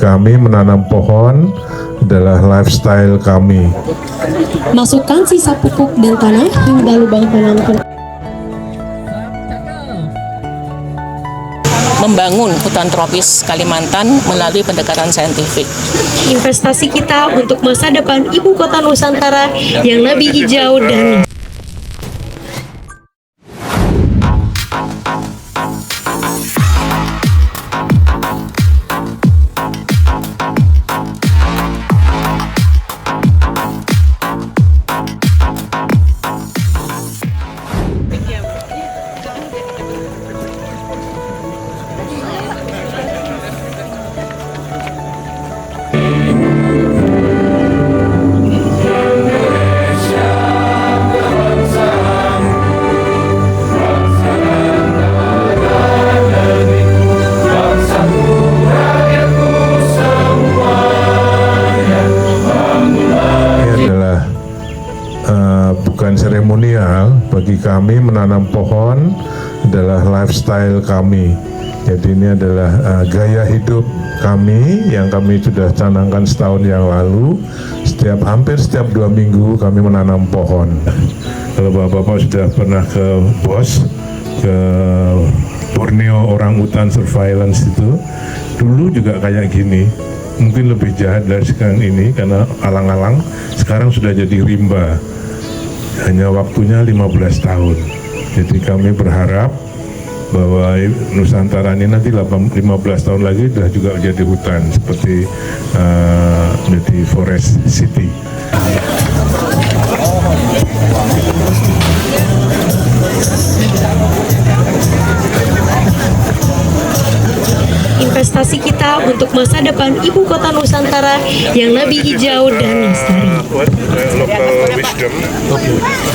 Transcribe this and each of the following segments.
kami menanam pohon adalah lifestyle kami. Masukkan sisa pupuk dan tanah hingga lubang tanam. Membangun hutan tropis Kalimantan melalui pendekatan saintifik. Investasi kita untuk masa depan ibu kota Nusantara yang lebih hijau dan bukan seremonial. Bagi kami menanam pohon adalah lifestyle kami. Jadi ini adalah gaya hidup kami yang kami sudah canangkan setahun yang lalu. Hampir setiap 2 minggu kami menanam pohon. Kalau bapak-bapak sudah pernah ke BOS, ke Borneo Orangutan Surveillance itu, dulu juga kayak gini. Mungkin lebih jahat dari sekarang ini karena alang-alang, sekarang sudah jadi rimba. Hanya waktunya 15 tahun. Jadi kami berharap bahwa Nusantara ini nanti 15 tahun lagi sudah juga jadi hutan seperti menjadi forest city. investasi kita untuk masa depan ibu kota Nusantara yang lebih hijau dan lestari.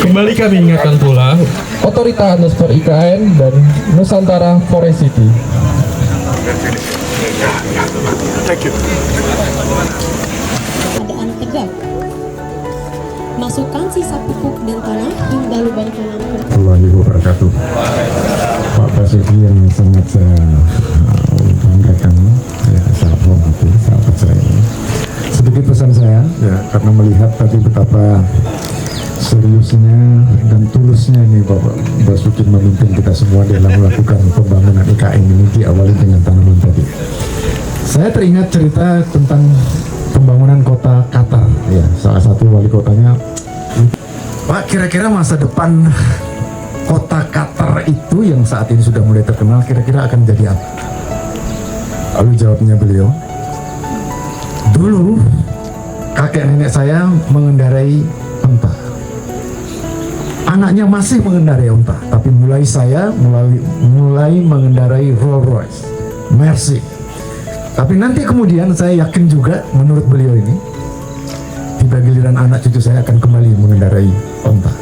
Kembali kami ingatkan pula Otorita underscore IKN dan Nusantara Forest City. Thank you. Keadaan tegak. Masukkan sisa pupuk dan tanah hingga lubang tanam. Warahmatullahi wabarakatuh. Pak Basuki yang sangat saya banggakan, ya, saya hormati sahabat saya ini. Sedikit pesan saya, ya, karena melihat tadi betapa seriusnya dan tulusnya ini Bapak Basuki memimpin kita semua dalam melakukan pembangunan IKN ini, diawali dengan tanaman tadi. Saya teringat cerita tentang pembangunan kota Qatar, ya, salah satu wali kotanya, Pak, kira-kira masa depan kota Qatar itu yang saat ini sudah mulai terkenal kira-kira akan jadi apa? Lalu jawabnya beliau, dulu kakek nenek saya mengendarai onta, anaknya masih mengendarai onta, tapi mulai saya mulai mengendarai Rolls Royce, Mercy. Tapi nanti kemudian saya yakin juga, menurut beliau ini, tiba giliran anak cucu saya akan kembali mengendarai onta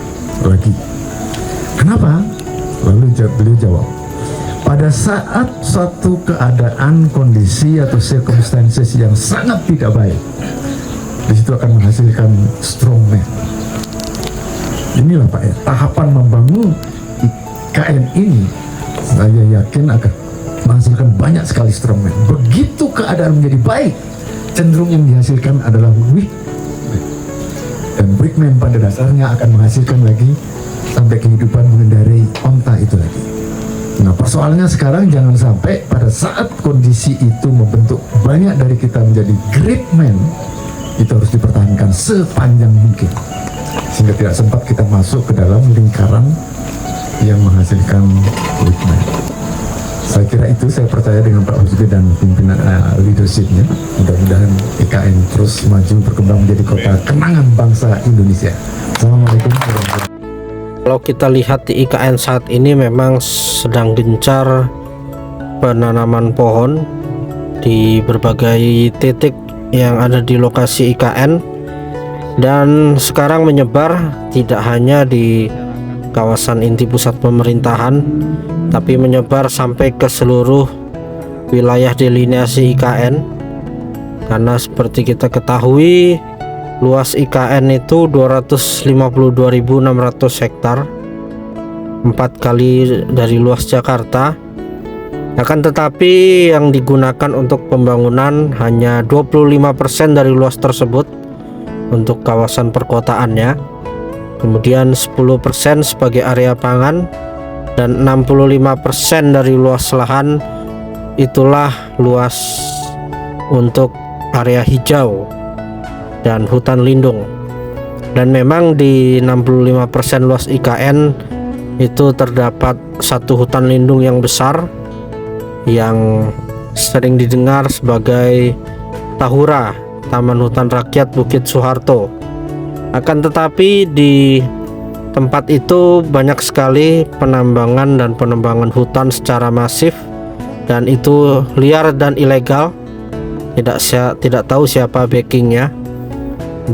lagi. Kenapa? Lalu beliau jawab, pada saat suatu keadaan, kondisi atau circumstances yang sangat tidak baik, di situ akan menghasilkan strong man. Inilah Pak ya, tahapan membangun IKN ini, saya yakin akan menghasilkan banyak sekali strong man. Begitu keadaan menjadi baik, cenderung yang dihasilkan adalah weak man. Dan weak man pada dasarnya akan menghasilkan lagi sampai kehidupan mengendarai onta itu lagi. Nah, persoalannya sekarang jangan sampai pada saat kondisi itu membentuk banyak dari kita menjadi great man, itu harus dipertahankan sepanjang mungkin sehingga tidak sempat kita masuk ke dalam lingkaran yang menghasilkan weak man. Saya kira itu, saya percaya dengan Pak Basuki dan pimpinan leadershipnya, mudah-mudahan IKN terus maju berkembang menjadi kota kenangan bangsa Indonesia. Assalamualaikum warahmatullahi wabarakatuh. Kalau kita lihat di IKN saat ini memang sedang gencar penanaman pohon di berbagai titik yang ada di lokasi IKN, dan sekarang menyebar tidak hanya di kawasan inti pusat pemerintahan, tapi menyebar sampai ke seluruh wilayah delineasi IKN. Karena seperti kita ketahui, luas IKN itu 252.600 hektar, 4 kali dari luas Jakarta. Akan tetapi yang digunakan untuk pembangunan hanya 25% dari luas tersebut untuk kawasan perkotaannya. Kemudian 10% sebagai area pangan dan 65% dari luas lahan itulah luas untuk area hijau dan hutan lindung. Dan memang di 65% luas IKN itu terdapat satu hutan lindung yang besar yang sering didengar sebagai Tahura, Taman Hutan Rakyat Bukit Soeharto. Akan tetapi di tempat itu banyak sekali penambangan dan penebangan hutan secara masif, dan itu liar dan ilegal. Tidak tahu siapa backingnya,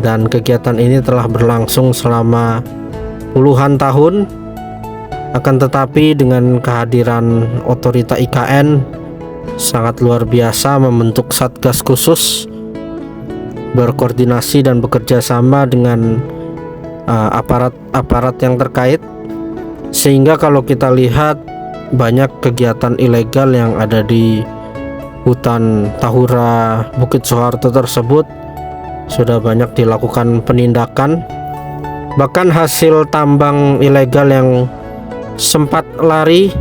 dan kegiatan ini telah berlangsung selama puluhan tahun. Akan tetapi dengan kehadiran otorita IKN sangat luar biasa, membentuk satgas khusus, berkoordinasi dan bekerja sama dengan aparat-aparat yang terkait, sehingga kalau kita lihat banyak kegiatan ilegal yang ada di hutan Tahura Bukit Soeharto tersebut sudah banyak dilakukan penindakan. Bahkan hasil tambang ilegal yang sempat lari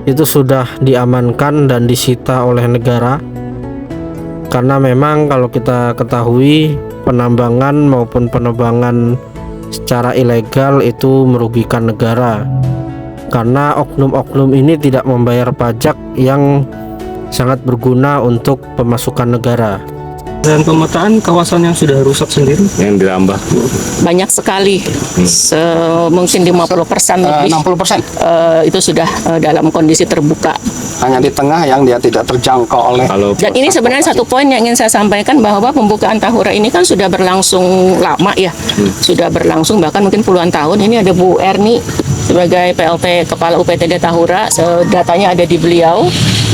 itu sudah diamankan dan disita oleh negara, karena memang kalau kita ketahui penambangan maupun penebangan secara ilegal itu merugikan negara, karena oknum-oknum ini tidak membayar pajak yang sangat berguna untuk pemasukan negara. Dan pemetaan kawasan yang sudah rusak sendiri yang dirambah Banyak sekali, mungkin 50% lebih. 60%. Itu sudah dalam kondisi terbuka. Hanya di tengah yang dia tidak terjangkau oleh. Dan ini sebenarnya satu poin yang ingin saya sampaikan, bahwa pembukaan Tahura ini kan sudah berlangsung lama ya, sudah berlangsung bahkan mungkin puluhan tahun. Ini ada Bu Erni sebagai PLT Kepala UPTD Tahura, datanya ada di beliau.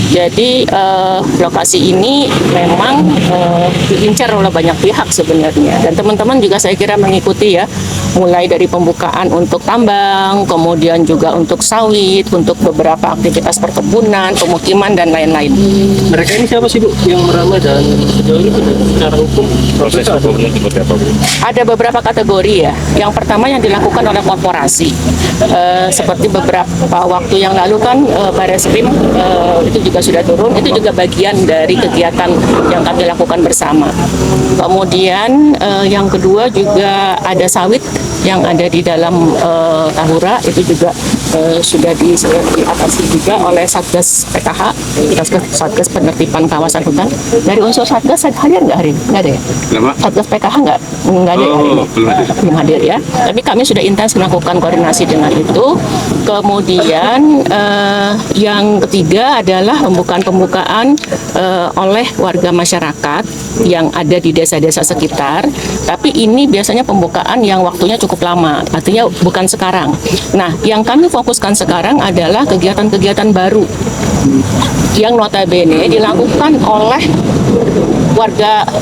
Jadi lokasi ini memang diincar oleh banyak pihak sebenarnya, dan teman-teman juga saya kira mengikuti ya, mulai dari pembukaan untuk tambang, kemudian juga untuk sawit, untuk beberapa aktivitas perkebunan, pemukiman dan lain-lain. mereka ini siapa sih Bu yang meramai, dan sejauh ini secara hukum proses hukumnya seperti apa Bu? Ada beberapa kategori ya. Yang pertama yang dilakukan oleh korporasi, seperti beberapa waktu yang lalu kan Bareskrim itu juga sudah turun, itu juga bagian dari kegiatan yang kami lakukan bersama. Kemudian yang kedua juga ada sawit yang ada di dalam Tahura, itu juga sudah diatasi juga oleh Satgas PKH, Satgas Penertiban Kawasan Hutan. Dari unsur Satgas hadir nggak hari ini? Nggak ada ya? Satgas PKH nggak ada ya hari ini? Belum hadir ya. Tapi kami sudah intens melakukan koordinasi dengan itu. Kemudian yang ketiga adalah pembukaan oleh warga masyarakat yang ada di desa-desa sekitar. Tapi ini biasanya pembukaan yang waktunya cukup lama, artinya bukan sekarang. Nah, yang kami fokuskan sekarang adalah kegiatan-kegiatan baru yang notabene dilakukan oleh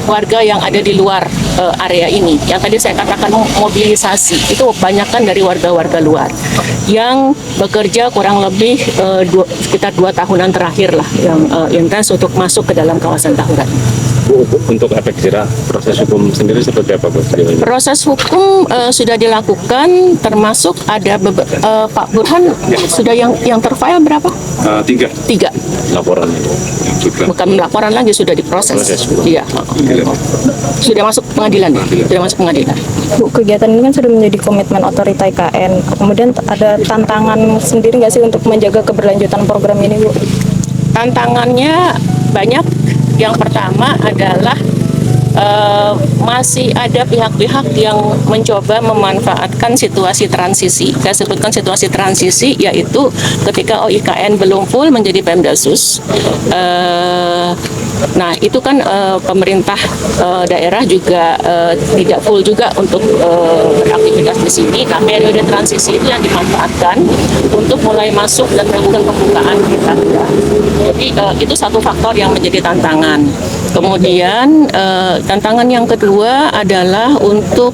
warga yang ada di luar area ini. Yang tadi saya katakan mobilisasi, itu kebanyakan dari warga-warga luar yang bekerja kurang lebih sekitar 2 tahunan terakhir lah, yang intens untuk masuk ke dalam kawasan Tahura. Untuk efek jerah, proses hukum sendiri seperti apa Bu? Proses hukum sudah dilakukan, termasuk ada Pak Burhan sudah yang terfile berapa? 3 laporan bukan laporan lagi, sudah diproses. Iya. Sudah masuk pengadilan. Bu, kegiatan ini kan sudah menjadi komitmen otorita IKN. Kemudian ada tantangan sendiri nggak sih untuk menjaga keberlanjutan program ini, Bu? Tantangannya banyak. Yang pertama adalah masih ada pihak-pihak yang mencoba memanfaatkan situasi transisi. Saya sebutkan situasi transisi, yaitu ketika OIKN belum full menjadi Pemdasus. Nah, itu kan pemerintah daerah juga tidak full juga untuk beraktivitas di sini. Nah, periode transisi itu yang dimanfaatkan untuk mulai masuk dan melakukan pembukaan kita. Jadi itu satu faktor yang menjadi tantangan. Kemudian tantangan yang kedua adalah untuk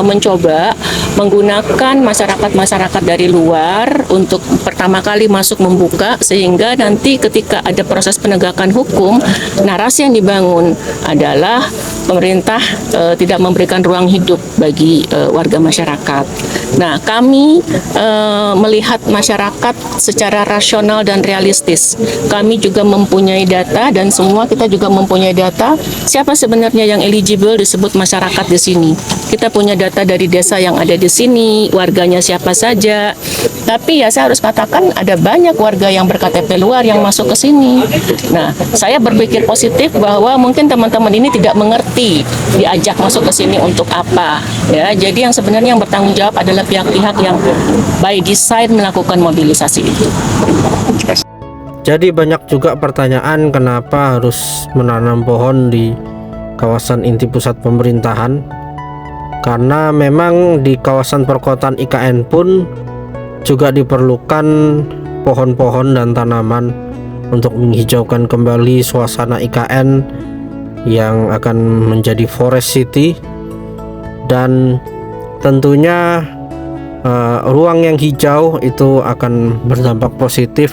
mencoba menggunakan masyarakat-masyarakat dari luar untuk pertama kali masuk membuka, sehingga nanti ketika ada proses penegakan hukum, narasi yang dibangun adalah pemerintah tidak memberikan ruang hidup bagi warga masyarakat. Nah, kami melihat masyarakat secara rasional dan realistis. Kami juga mempunyai data, dan semua kita juga mempunyai data siapa sebenarnya yang eligible disebut masyarakat di sini. Kita punya data dari desa yang ada di sini, warganya siapa saja. Tapi ya saya harus katakan ada banyak warga yang berKTP luar yang masuk ke sini. Nah, saya berpikir positif bahwa mungkin teman-teman ini tidak mengerti diajak masuk ke sini untuk apa. Ya, jadi yang sebenarnya yang bertanggung jawab adalah pihak-pihak yang by design melakukan mobilisasi itu. Jadi banyak juga pertanyaan kenapa harus menanam pohon di kawasan inti pusat pemerintahan, karena memang di kawasan perkotaan IKN pun juga diperlukan pohon-pohon dan tanaman untuk menghijaukan kembali suasana IKN yang akan menjadi forest city, dan tentunya ruang yang hijau itu akan berdampak positif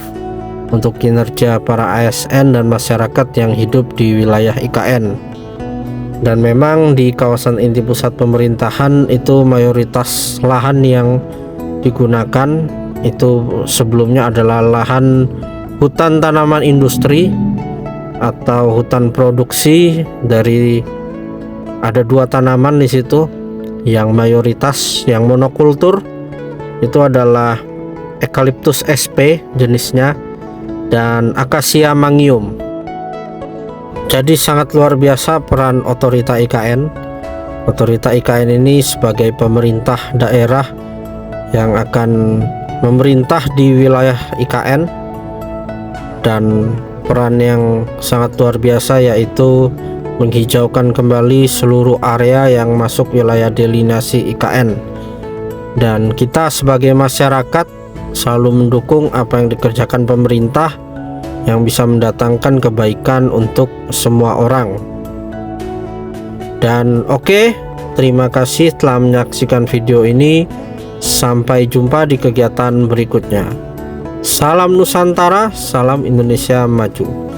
untuk kinerja para ASN dan masyarakat yang hidup di wilayah IKN. Dan memang di kawasan inti pusat pemerintahan itu mayoritas lahan yang digunakan itu sebelumnya adalah lahan hutan tanaman industri atau hutan produksi. Dari ada 2 tanaman di situ yang mayoritas yang monokultur itu adalah Eucalyptus sp jenisnya dan Acacia mangium. Jadi sangat luar biasa peran otorita IKN. Otorita IKN ini sebagai pemerintah daerah yang akan memerintah di wilayah IKN, dan peran yang sangat luar biasa yaitu menghijaukan kembali seluruh area yang masuk wilayah delinasi IKN. Dan kita sebagai masyarakat selalu mendukung apa yang dikerjakan pemerintah yang bisa mendatangkan kebaikan untuk semua orang. Dan oke, terima kasih telah menyaksikan video ini. Sampai jumpa di kegiatan berikutnya. Salam Nusantara, salam Indonesia maju.